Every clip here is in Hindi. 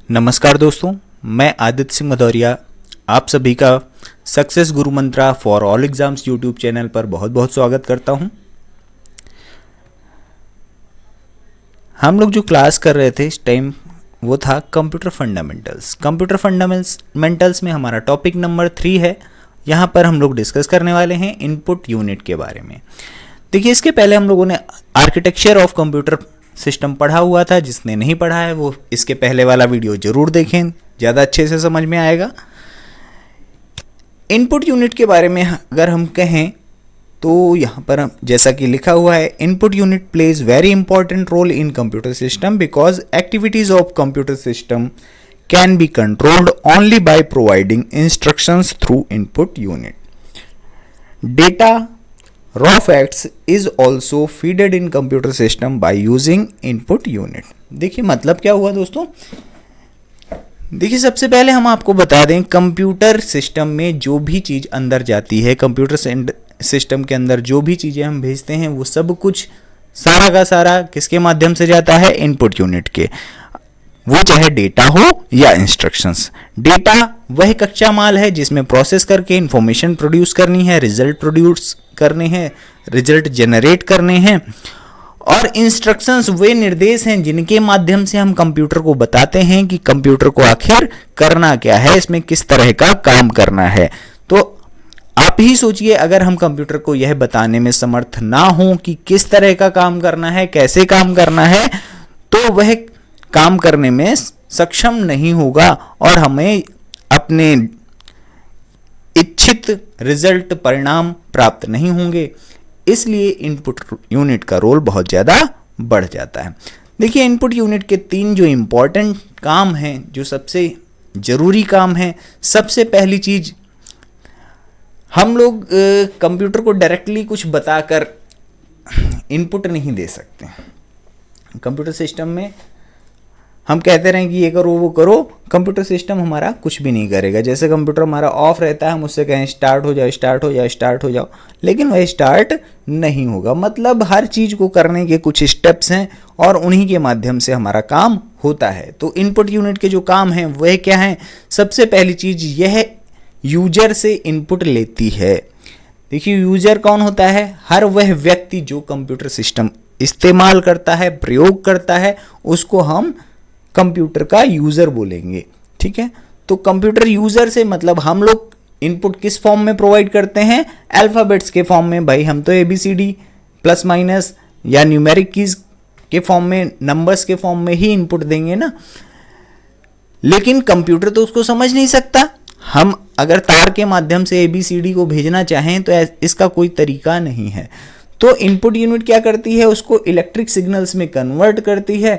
नमस्कार दोस्तों, मैं आदित्य सिंह भदौरिया आप सभी का success guru mantra for all exams YouTube channel पर बहुत बहुत स्वागत करता हूं। हम लोग जो क्लास कर रहे थे इस टाइम वो था कंप्यूटर फंडामेंटल्स। कंप्यूटर फंडामेंटल्स में हमारा टॉपिक नंबर 3 है। यहाँ पर हम लोग डिस्कस करने वाले हैं इनपुट यूनिट के बारे में। देखिए, इसके पहले हम लोगों ने आर्किटेक्चर ऑफ कंप्यूटर सिस्टम पढ़ा हुआ था। जिसने नहीं पढ़ा है वो इसके पहले वाला वीडियो जरूर देखें, ज़्यादा अच्छे से समझ में आएगा। इनपुट यूनिट के बारे में अगर हम कहें तो यहाँ पर जैसा कि लिखा हुआ है, input unit plays very important role in computer system because activities of computer system can be controlled only by providing instructions through input unit. Data raw facts is also feeded in computer system by using input unit। देखिए मतलब क्या हुआ दोस्तों। देखिए, सबसे पहले हम आपको बता दें, कंप्यूटर सिस्टम में जो भी चीज़ अंदर जाती है, कंप्यूटर सिस्टम के अंदर जो भी चीज़ें हम भेजते हैं वो सब कुछ सारा का सारा किसके माध्यम से जाता है? इनपुट यूनिट के। वो चाहे डेटा हो या इंस्ट्रक्शंस। डेटा वह कच्चा माल है जिसमें प्रोसेस करके इंफॉर्मेशन प्रोड्यूस करनी है, रिजल्ट प्रोड्यूस करने हैं, रिजल्ट जनरेट करने हैं। और इंस्ट्रक्शंस वे निर्देश हैं जिनके माध्यम से हम कंप्यूटर को बताते हैं कि कंप्यूटर को आखिर करना क्या है, इसमें किस तरह का काम करना है। तो आप ही सोचिए, अगर हम कंप्यूटर को यह बताने में समर्थ ना हो कि किस तरह का काम करना है, कैसे काम करना है, तो वह काम करने में सक्षम नहीं होगा और हमें अपने इच्छित रिजल्ट परिणाम प्राप्त नहीं होंगे। इसलिए इनपुट यूनिट का रोल बहुत ज़्यादा बढ़ जाता है। देखिए, इनपुट यूनिट के 3 जो इम्पोर्टेंट काम हैं, जो सबसे ज़रूरी काम है। सबसे पहली चीज़, हम लोग कंप्यूटर को डायरेक्टली कुछ बताकर इनपुट नहीं दे सकते। कंप्यूटर सिस्टम में हम कहते रहें कि ये करो वो करो, कंप्यूटर सिस्टम हमारा कुछ भी नहीं करेगा। जैसे कंप्यूटर हमारा ऑफ रहता है, हम उससे कहें स्टार्ट हो जाओ, स्टार्ट हो जाओ, स्टार्ट हो जाओ, लेकिन वह स्टार्ट नहीं होगा। मतलब हर चीज़ को करने के कुछ स्टेप्स हैं और उन्हीं के माध्यम से हमारा काम होता है। तो इनपुट यूनिट के जो काम हैं वह क्या हैं? सबसे पहली चीज़ यह यूजर से इनपुट लेती है। देखिए, यूजर कौन होता है? हर वह व्यक्ति जो कंप्यूटर सिस्टम इस्तेमाल करता है, प्रयोग करता है, उसको हम कंप्यूटर का यूज़र बोलेंगे। ठीक है, तो कंप्यूटर यूज़र से मतलब हम लोग इनपुट किस फॉर्म में प्रोवाइड करते हैं? अल्फ़ाबेट्स के फॉर्म में। भाई, हम तो ABCD प्लस माइनस या न्यूमेरिक कीज के फॉर्म में, नंबर्स के फॉर्म में ही इनपुट देंगे ना। लेकिन कंप्यूटर तो उसको समझ नहीं सकता। हम अगर तार के माध्यम से ABCD को भेजना चाहें तो इसका कोई तरीका नहीं है। तो इनपुट यूनिट क्या करती है? उसको इलेक्ट्रिक सिग्नल्स में कन्वर्ट करती है।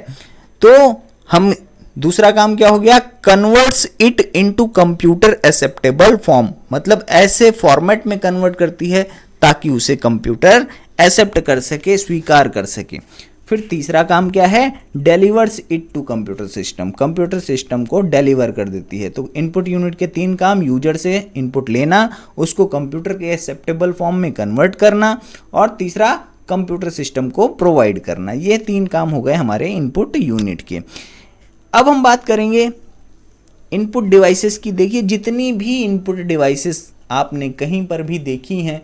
तो हम दूसरा काम क्या हो गया? Converts it into computer acceptable form. मतलब ऐसे फॉर्मेट में कन्वर्ट करती है ताकि उसे कंप्यूटर एक्सेप्ट कर सके, स्वीकार कर सके। फिर तीसरा काम क्या है? Delivers it to computer system. Computer system को डिलीवर कर देती है। तो इनपुट यूनिट के 3 काम: यूजर से इनपुट लेना, उसको कंप्यूटर के एक्सेप्टेबल फॉर्म में कन्वर्ट करना, और तीसरा कंप्यूटर सिस्टम को प्रोवाइड करना। ये 3 काम हो गए हमारे इनपुट यूनिट के। अब हम बात करेंगे इनपुट डिवाइसेस की। देखिए, जितनी भी इनपुट डिवाइसेस आपने कहीं पर भी देखी हैं,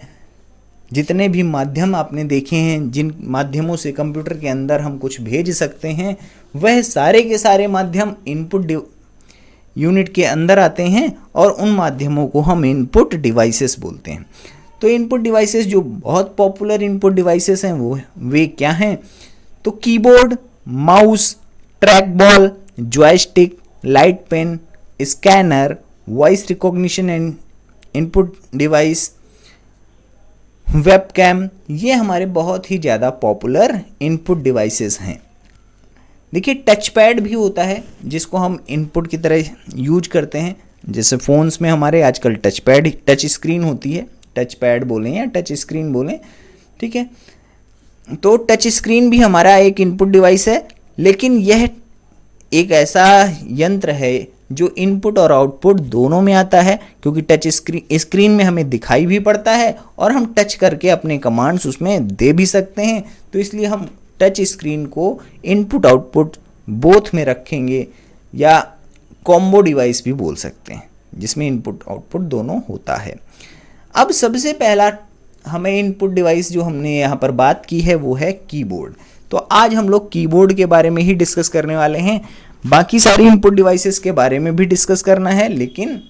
जितने भी माध्यम आपने देखे हैं, जिन माध्यमों से कंप्यूटर के अंदर हम कुछ भेज सकते हैं, वह सारे के सारे माध्यम इनपुट यूनिट के अंदर आते हैं और उन माध्यमों को हम इनपुट डिवाइसेस बोलते हैं। तो इनपुट डिवाइसेस जो बहुत पॉपुलर इनपुट डिवाइसेस हैं वो वे क्या हैं? तो keyboard, mouse, track ball, joystick, light pen, scanner, voice recognition and input device, webcam, ये हमारे बहुत ही ज़्यादा पॉपुलर इनपुट डिवाइसेस हैं। देखिए, टच पैड भी होता है जिसको हम इनपुट की तरह यूज करते हैं। जैसे फ़ोन्स में हमारे आजकल टच स्क्रीन होती है, टच पैड बोलें या टच स्क्रीन बोलें। ठीक है, तो टच स्क्रीन भी हमारा एक इनपुट डिवाइस है, लेकिन यह एक ऐसा यंत्र है जो इनपुट और आउटपुट दोनों में आता है, क्योंकि टच स्क्रीन में हमें दिखाई भी पड़ता है और हम टच करके अपने कमांड्स उसमें दे भी सकते हैं। तो इसलिए हम टच स्क्रीन को इनपुट आउटपुट बोथ में रखेंगे, या कॉम्बो डिवाइस भी बोल सकते हैं, जिसमें इनपुट आउटपुट दोनों होता है। अब सबसे पहला हमें इनपुट डिवाइस जो हमने यहाँ पर बात की है वो है कीबोर्ड। तो आज हम लोग कीबोर्ड के बारे में ही डिस्कस करने वाले हैं। बाकी सारी इनपुट डिवाइसेस के बारे में भी डिस्कस करना है, लेकिन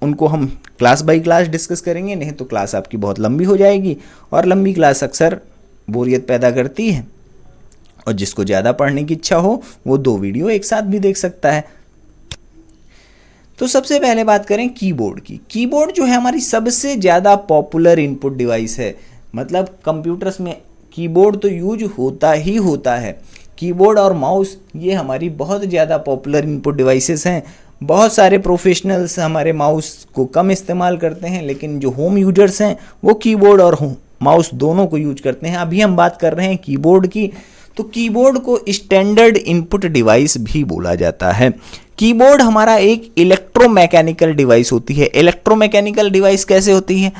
उनको हम क्लास बाय क्लास डिस्कस करेंगे, नहीं तो क्लास आपकी बहुत लंबी हो जाएगी और लंबी क्लास अक्सर बोरियत पैदा करती है। और जिसको ज़्यादा पढ़ने की इच्छा हो वो 2 वीडियो एक साथ भी देख सकता है। तो सबसे पहले बात करें कीबोर्ड की। कीबोर्ड जो है हमारी सबसे ज़्यादा पॉपुलर इनपुट डिवाइस है। मतलब कंप्यूटर्स में कीबोर्ड तो यूज होता ही होता है। कीबोर्ड और माउस ये हमारी बहुत ज़्यादा पॉपुलर इनपुट डिवाइसेस हैं। बहुत सारे प्रोफेशनल्स हमारे माउस को कम इस्तेमाल करते हैं, लेकिन जो होम यूजर्स हैं वो कीबोर्ड और माउस दोनों को यूज करते हैं। अभी हम बात कर रहे हैं कीबोर्ड की। तो कीबोर्ड को स्टैंडर्ड इनपुट डिवाइस भी बोला जाता है। कीबोर्ड हमारा एक इलेक्ट्रोमैकेनिकल डिवाइस होती है। इलेक्ट्रोमैकेनिकल डिवाइस कैसे होती है?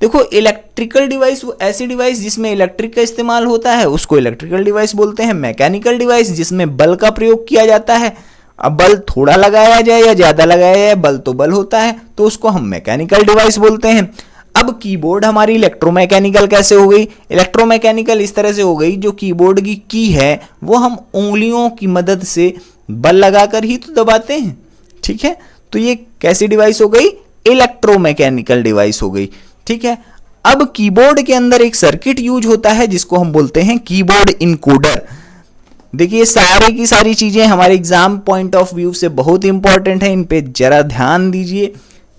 देखो, इलेक्ट्रिकल डिवाइस वो ऐसी डिवाइस जिसमें इलेक्ट्रिक का इस्तेमाल होता है, उसको इलेक्ट्रिकल डिवाइस बोलते हैं। मैकेनिकल डिवाइस जिसमें बल का प्रयोग किया जाता है। अब बल थोड़ा लगाया जाए या ज़्यादा लगाया जाए, बल तो बल होता है, तो उसको हम मैकेनिकल डिवाइस बोलते हैं। अब कीबोर्ड हमारी इलेक्ट्रोमैकेनिकल कैसे हो गई? इलेक्ट्रोमैकेनिकल इस तरह से हो गई, जो कीबोर्ड की है वो हम उंगलियों की मदद से बल लगाकर ही तो दबाते हैं। ठीक है, तो ये कैसी डिवाइस हो गई? इलेक्ट्रोमैकेनिकल डिवाइस हो गई। ठीक है, अब कीबोर्ड के अंदर एक सर्किट यूज होता है जिसको हम बोलते हैं कीबोर्ड इनकोडर। देखिए, सारी की सारी चीजें हमारे एग्जाम पॉइंट ऑफ व्यू से बहुत इंपॉर्टेंट है, इन पे जरा ध्यान दीजिए।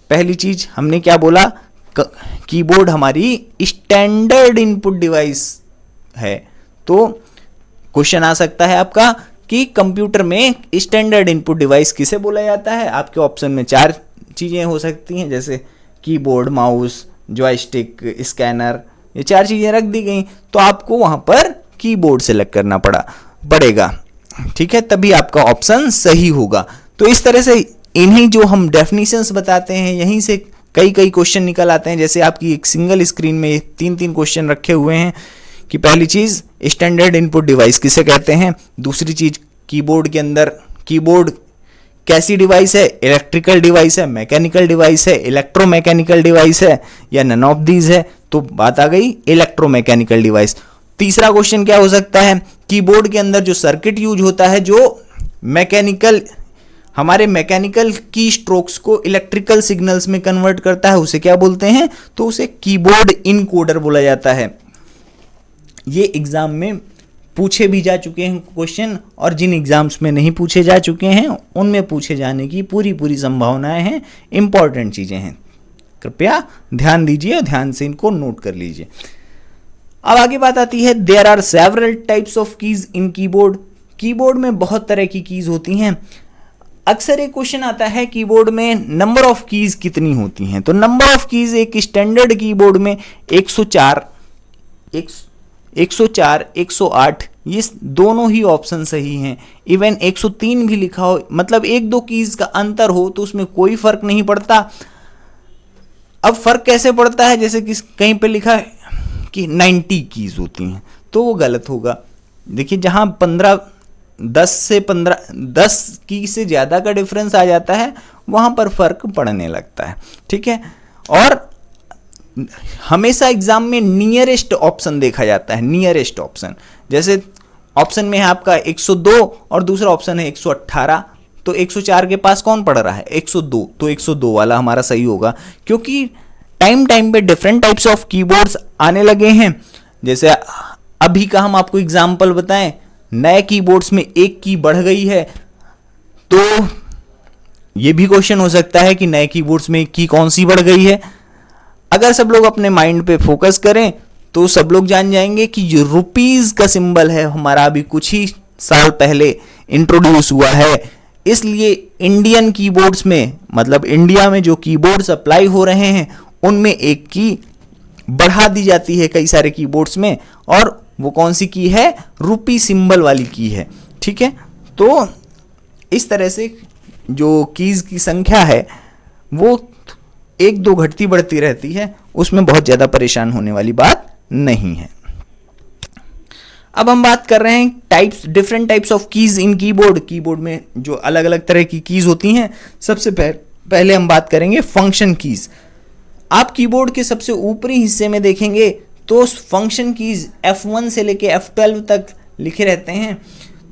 पहली चीज हमने क्या बोला? कीबोर्ड हमारी स्टैंडर्ड इनपुट डिवाइस है। तो क्वेश्चन आ सकता है आपका कि कंप्यूटर में स्टैंडर्ड इनपुट डिवाइस किसे बोला जाता है? आपके ऑप्शन में 4 चीजें हो सकती हैं, जैसे कीबोर्ड, माउस, जॉयस्टिक, स्कैनर, ये 4 चीजें रख दी गई। तो आपको वहां पर कीबोर्ड सेलेक्ट करना पड़ेगा। ठीक है, तभी आपका ऑप्शन सही होगा। तो इस तरह से इन्हीं जो हम डेफिनेशंस बताते हैं, यहीं से कई क्वेश्चन निकल आते हैं। जैसे आपकी एक सिंगल स्क्रीन में 3 क्वेश्चन रखे हुए हैं कि पहली चीज स्टैंडर्ड इनपुट डिवाइस किसे कहते हैं, दूसरी चीज कीबोर्ड के अंदर कीबोर्ड कैसी डिवाइस है, इलेक्ट्रिकल डिवाइस है, मैकेनिकल डिवाइस है, इलेक्ट्रोमैकेनिकल डिवाइस है, या नन ऑफ दीज है। तो बात आ गई इलेक्ट्रोमैकेनिकल डिवाइस। तीसरा क्वेश्चन क्या हो सकता है? कीबोर्ड के अंदर जो सर्किट यूज होता है, जो हमारे मैकेनिकल की स्ट्रोक्स को इलेक्ट्रिकल सिग्नल्स में कन्वर्ट करता है, उसे क्या बोलते हैं? तो उसे कीबोर्ड इनकोडर बोला जाता है। ये एग्जाम में पूछे भी जा चुके हैं क्वेश्चन, और जिन एग्जाम्स में नहीं पूछे जा चुके हैं उनमें पूछे जाने की पूरी संभावनाएं हैं। इंपॉर्टेंट चीजें हैं, कृपया ध्यान दीजिए और ध्यान से इनको नोट कर लीजिए। अब आगे बात आती है, there are several types of keys in keyboard. Keyboard में बहुत तरह की कीज होती हैं। अक्सर एक क्वेश्चन आता है कीबोर्ड में नंबर ऑफ कीज कितनी होती हैं? तो नंबर ऑफ कीज एक स्टैंडर्ड कीबोर्ड में 104, 108, ये दोनों ही ऑप्शन सही हैं। इवन 103 भी लिखा हो, मतलब 1-2 कीज का अंतर हो तो उसमें कोई फर्क नहीं पड़ता। अब फर्क कैसे पड़ता है? जैसे कि कहीं पे लिखा है कि 90 कीज होती हैं, तो वो गलत होगा। देखिए, जहां 10 की से ज्यादा का डिफरेंस आ जाता है, वहां पर फर्क पड़ने लगता है। ठीक है, और हमेशा एग्जाम में नियरेस्ट ऑप्शन देखा जाता है। नियरेस्ट ऑप्शन, जैसे ऑप्शन में है आपका 102 और दूसरा ऑप्शन है 118, तो 104 के पास कौन पड़ रहा है? 102, तो 102 वाला हमारा सही होगा। क्योंकि टाइम पे डिफरेंट टाइप्स ऑफ कीबोर्ड्स आने लगे हैं। जैसे अभी का हम आपको एग्जाम्पल बताएं, नए कीबोर्ड्स में एक की बढ़ गई है, तो ये भी क्वेश्चन हो सकता है कि नए कीबोर्ड्स में एक की कौन सी बढ़ गई है। अगर सब लोग अपने माइंड पे फोकस करें तो सब लोग जान जाएंगे कि जो रुपीज का सिंबल है हमारा अभी कुछ ही साल पहले इंट्रोड्यूस हुआ है। इसलिए इंडियन कीबोर्ड्स में, मतलब इंडिया में जो कीबोर्ड्स अप्लाई हो रहे हैं उनमें एक की बढ़ा दी जाती है कई सारे कीबोर्ड्स में, और वो कौन सी की है? रुपी सिंबल वाली की है। ठीक है, तो इस तरह से जो कीज की संख्या है वो 1-2 घटती बढ़ती रहती है, उसमें बहुत ज़्यादा परेशान होने वाली बात नहीं है। अब हम बात कर रहे हैं types, different types of keys in keyboard. Keyboard में जो अलग अलग तरह की कीज होती हैं, सबसे पहले हम बात करेंगे फंक्शन कीज। आप कीबोर्ड के सबसे ऊपरी हिस्से में देखेंगे तो फंक्शन कीज F1 से लेके F12 तक लिखे रहते हैं,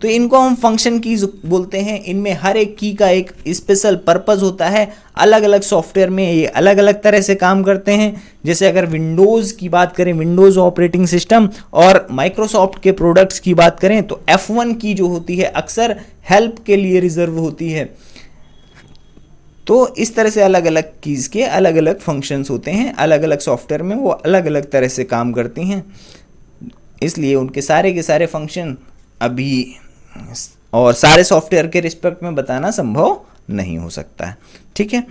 तो इनको हम फंक्शन कीज बोलते हैं। इनमें हर एक की का एक स्पेशल पर्पस होता है। अलग अलग सॉफ्टवेयर में ये अलग अलग तरह से काम करते हैं। जैसे अगर विंडोज़ की बात करें, विंडोज़ ऑपरेटिंग सिस्टम और माइक्रोसॉफ्ट के प्रोडक्ट्स की बात करें, तो F1 की जो होती है अक्सर हेल्प के लिए रिजर्व होती है। तो इस तरह से अलग अलग कीज़ के अलग अलग फंक्शंस होते हैं, अलग अलग सॉफ्टवेयर में वो अलग अलग तरह से काम करती हैं, इसलिए उनके सारे के सारे फंक्शन अभी और सारे सॉफ्टवेयर के रिस्पेक्ट में बताना संभव नहीं हो सकता है। ठीक है,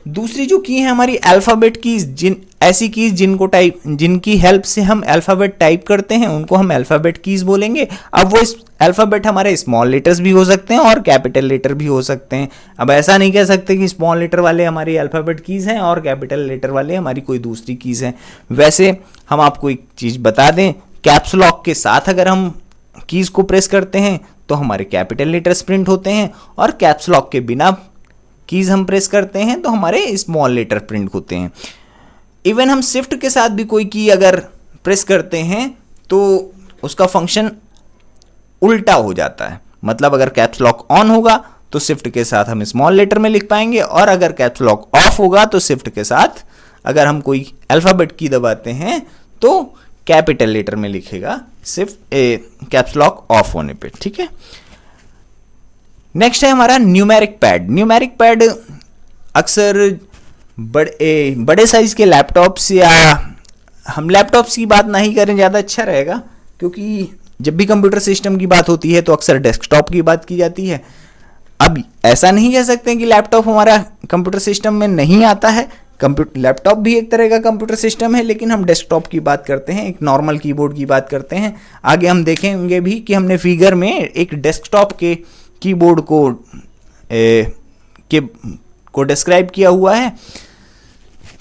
दूसरी जो की है हमारी अल्फ़ाबेट कीज, ऐसी कीज जिनकी हेल्प से हम अल्फ़ाबेट टाइप करते हैं उनको हम अल्फ़ाबेट कीज बोलेंगे। अब वो अल्फ़ाबेट हमारे स्मॉल लेटर्स भी हो सकते हैं और कैपिटल लेटर भी हो सकते हैं। अब ऐसा नहीं कह सकते कि स्मॉल लेटर वाले हमारी अल्फ़ाबेट कीज हैं और कैपिटल लेटर वाले हमारी कोई दूसरी कीज हैं। वैसे हम आपको एक चीज़ बता दें, कैप्स लॉक के साथ अगर हम कीज को प्रेस करते हैं तो हमारे कैपिटल लेटर्स प्रिंट होते हैं, और कैप्स लॉक के बिना कीज हम प्रेस करते हैं तो हमारे स्मॉल लेटर प्रिंट होते हैं। इवन हम शिफ्ट के साथ भी कोई की अगर प्रेस करते हैं तो उसका फंक्शन उल्टा हो जाता है। मतलब अगर कैप्स लॉक ऑन होगा तो शिफ्ट के साथ हम स्मॉल लेटर में लिख पाएंगे, और अगर कैप्स लॉक ऑफ होगा तो शिफ्ट के साथ अगर हम कोई अल्फ़ाबेट की दबाते हैं तो कैपिटल लेटर में लिखेगा सिर्फ कैप्स लॉक ऑफ होने पे। ठीक है, नेक्स्ट है हमारा न्यूमेरिक पैड। न्यूमेरिक पैड अक्सर बड़े साइज के लैपटॉप्स, या हम लैपटॉप्स की बात नहीं करें ज़्यादा अच्छा रहेगा, क्योंकि जब भी कंप्यूटर सिस्टम की बात होती है तो अक्सर डेस्कटॉप की बात की जाती है। अब ऐसा नहीं कह सकते कि लैपटॉप हमारा कंप्यूटर सिस्टम में नहीं आता है, लैपटॉप भी एक तरह का कंप्यूटर सिस्टम है, लेकिन हम डेस्कटॉप की बात करते हैं, एक नॉर्मल कीबोर्ड की बात करते हैं। आगे हम देखेंगे भी कि हमने फिगर में एक डेस्कटॉप के कीबोर्ड को डिस्क्राइब किया हुआ है,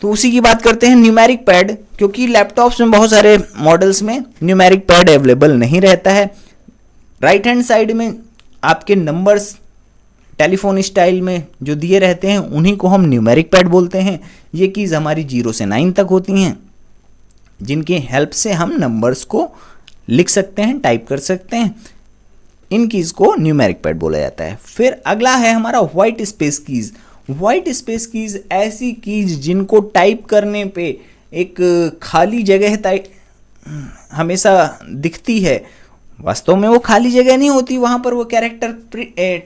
तो उसी की बात करते हैं न्यूमेरिक पैड। क्योंकि लैपटॉप्स में बहुत सारे मॉडल्स में न्यूमेरिक पैड अवेलेबल नहीं रहता है। राइट हैंड साइड में आपके नंबर्स टेलीफोन स्टाइल में जो दिए रहते हैं उन्हीं को हम न्यूमेरिक पैड बोलते हैं। ये कीज़ हमारी 0 से 9 तक होती हैं, जिनकी हेल्प से हम नंबर्स को लिख सकते हैं, टाइप कर सकते हैं। इन कीज़ को न्यूमेरिक पैड बोला जाता है। फिर अगला है हमारा white space keys. White space keys ऐसी कीज़ जिनको टाइप करने पे एक खाली जगह हमेशा दिखती है। वास्तव में वो खाली जगह नहीं होती, वहाँ पर वो कैरेक्टर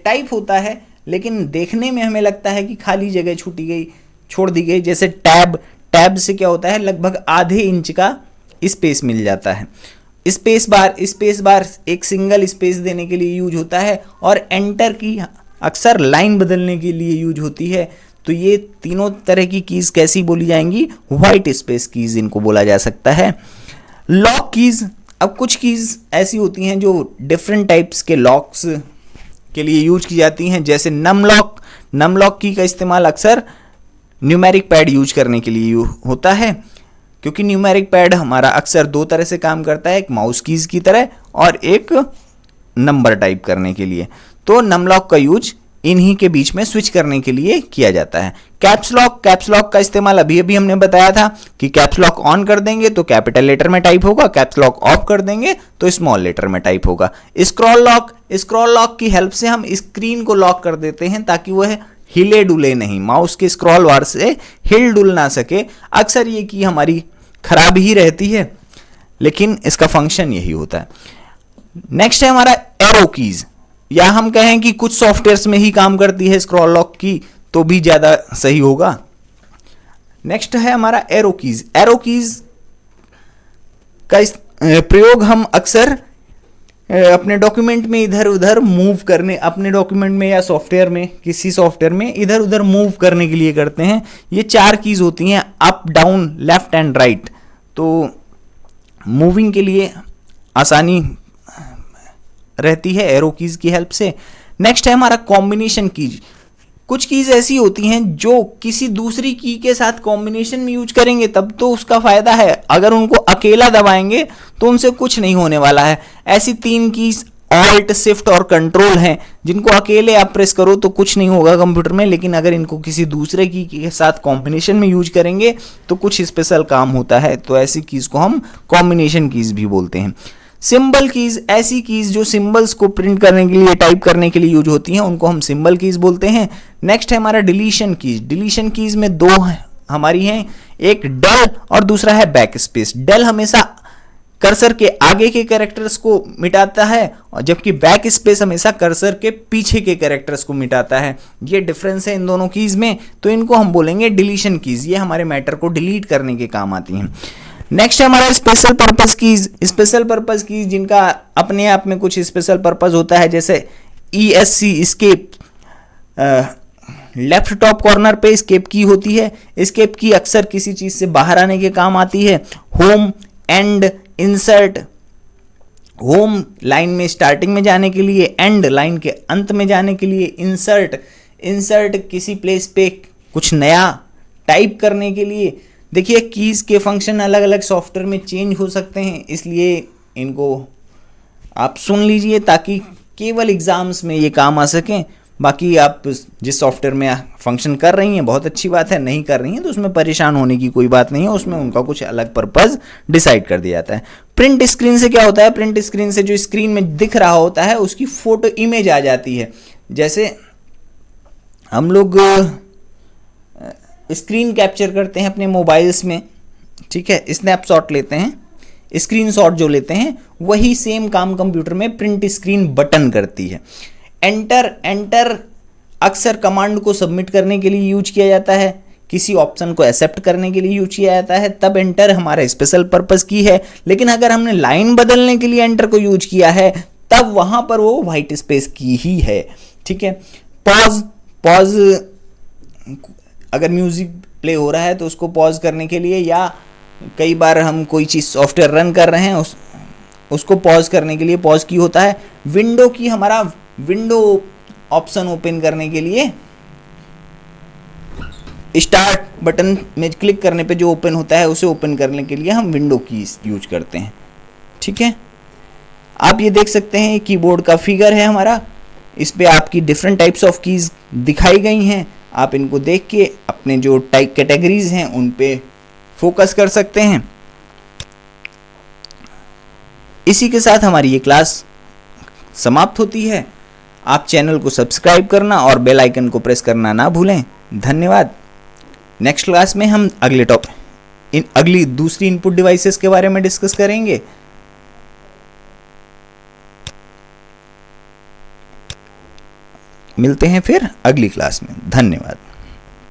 टाइप होता है, लेकिन देखने में हमें लगता है कि खाली जगह छोड़ दी गई। जैसे टैब से क्या होता है, लगभग आधे इंच का स्पेस मिल जाता है। स्पेस बार एक सिंगल स्पेस देने के लिए यूज होता है, और एंटर की अक्सर लाइन बदलने के लिए यूज होती है। तो ये तीनों तरह की कीज़ कैसी बोली जाएंगी, व्हाइट स्पेस कीज़ इनको बोला जा सकता है। लॉक कीज़, अब कुछ कीज़ ऐसी होती हैं जो डिफरेंट टाइप्स के लॉक्स के लिए यूज की जाती हैं, जैसे नम लॉक की का इस्तेमाल अक्सर न्यूमेरिक पैड यूज करने के लिए होता है, क्योंकि न्यूमेरिक पैड हमारा अक्सर 2 तरह से काम करता है, एक माउस कीज़ की तरह और एक नंबर टाइप करने के लिए। तो नम लॉक का यूज इन्हीं के बीच में स्विच करने के लिए किया जाता है। कैप्स लॉक का इस्तेमाल अभी हमने बताया था कि कैप्स लॉक ऑन कर देंगे तो कैपिटल लेटर में टाइप होगा, कैप्स लॉक ऑफ कर देंगे तो स्मॉल लेटर में टाइप होगा। स्क्रॉल लॉक की हेल्प से हम स्क्रीन को लॉक कर देते हैं ताकि वह हिले डुले नहीं, माउस के स्क्रॉल बार से हिल डुल ना सके। अक्सर ये की हमारी खराब ही रहती है, लेकिन इसका फंक्शन यही होता है। नेक्स्ट है हमारा एरो कीज, या हम कहें कि कुछ सॉफ्टवेयर्स में ही काम करती है स्क्रॉल लॉक की, तो भी ज़्यादा सही होगा। नेक्स्ट है हमारा एरो कीज। एरो कीज का प्रयोग हम अक्सर अपने डॉक्यूमेंट में इधर उधर मूव करने, अपने डॉक्यूमेंट में या सॉफ्टवेयर में, किसी सॉफ्टवेयर में इधर उधर मूव करने के लिए करते हैं। ये 4 कीज होती हैं, up down left and right, तो मूविंग के लिए आसानी रहती है एरो कीज की हेल्प से। नेक्स्ट है हमारा कॉम्बिनेशन कीज। कुछ कीज ऐसी होती हैं जो किसी दूसरी की के साथ कॉम्बिनेशन में यूज करेंगे तब तो उसका फायदा है, अगर उनको अकेला दबाएंगे तो उनसे कुछ नहीं होने वाला है। ऐसी 3 कीज ऑल्ट, शिफ्ट और कंट्रोल हैं जिनको अकेले आप प्रेस करो तो कुछ नहीं होगा कंप्यूटर में, लेकिन अगर इनको किसी दूसरे की के साथ कॉम्बिनेशन में यूज करेंगे तो कुछ स्पेशल काम होता है। तो ऐसी कीज को हम कॉम्बिनेशन कीज भी बोलते हैं। सिंबल कीज, ऐसी कीज जो सिंबल्स को प्रिंट करने के लिए, टाइप करने के लिए यूज होती हैं, उनको हम सिंबल कीज बोलते हैं। नेक्स्ट है हमारा डिलीशन कीज। डिलीशन कीज में 2 हमारी हैं, एक डेल और दूसरा है बैक स्पेस। डेल हमेशा कर्सर के आगे के कैरेक्टर्स को मिटाता है और जबकि बैक स्पेस हमेशा कर्सर के पीछे के कैरेक्टर्स को मिटाता है। ये डिफरेंस है इन दोनों कीज में, तो इनको हम बोलेंगे डिलीशन कीज। ये हमारे मैटर को डिलीट करने के काम आती हैं। नेक्स्ट है हमारा special purpose keys. Special purpose keys जिनका अपने आप में कुछ स्पेशल पर्पस होता है, जैसे ESC escape, left top corner पे एस्केप की होती है। एस्केप की अक्सर किसी चीज से बाहर आने के काम आती है। Home, and, insert, home line में स्टार्टिंग में जाने के लिए, एंड लाइन के अंत में जाने के लिए, इंसर्ट किसी प्लेस पे कुछ नया टाइप करने के लिए। देखिए कीज के फंक्शन अलग अलग सॉफ्टवेयर में चेंज हो सकते हैं, इसलिए इनको आप सुन लीजिए ताकि केवल एग्जाम्स में ये काम आ सकें। बाकी आप जिस सॉफ्टवेयर में फंक्शन कर रही हैं बहुत अच्छी बात है, नहीं कर रही हैं तो उसमें परेशान होने की कोई बात नहीं है, उसमें उनका कुछ अलग पर्पस डिसाइड कर दिया जाता है। प्रिंट स्क्रीन से क्या होता है? प्रिंट स्क्रीन से जो स्क्रीन में दिख रहा होता है उसकी फोटो इमेज आ जाती है। जैसे हम लोग स्क्रीन कैप्चर करते हैं अपने मोबाइल्स में, ठीक है, स्नैपशॉट लेते हैं, स्क्रीनशॉट जो लेते हैं, वही सेम काम कंप्यूटर में प्रिंट स्क्रीन बटन करती है। एंटर अक्सर कमांड को सबमिट करने के लिए यूज किया जाता है, किसी ऑप्शन को एक्सेप्ट करने के लिए यूज किया जाता है, तब एंटर हमारा स्पेशल पर्पस की है। लेकिन अगर हमने लाइन बदलने के लिए एंटर को यूज किया है तब वहां पर वो व्हाइट स्पेस की ही है, ठीक है। पॉज अगर म्यूजिक प्ले हो रहा है तो उसको पॉज करने के लिए, या कई बार हम कोई चीज सॉफ्टवेयर रन कर रहे हैं उसको पॉज करने के लिए पॉज की होता है। विंडो की हमारा विंडो ऑप्शन ओपन करने के लिए स्टार्ट बटन में क्लिक करने पे जो ओपन होता है उसे ओपन करने के लिए हम विंडो की यूज करते हैं, ठीक है। आप ये देख सकते हैं कीबोर्ड का फिगर है हमारा, इस पे आपकी डिफरेंट टाइप्स ऑफ कीज दिखाई गई हैं। आप इनको देख के अपने जो टाइप कैटेगरीज हैं उन पे फोकस कर सकते हैं। इसी के साथ हमारी ये क्लास समाप्त होती है। आप चैनल को सब्सक्राइब करना और बेल आइकन को प्रेस करना ना भूलें। धन्यवाद। नेक्स्ट क्लास में हम अगली दूसरी इनपुट डिवाइसेस के बारे में डिस्कस करेंगे। मिलते हैं फिर अगली क्लास में। धन्यवाद।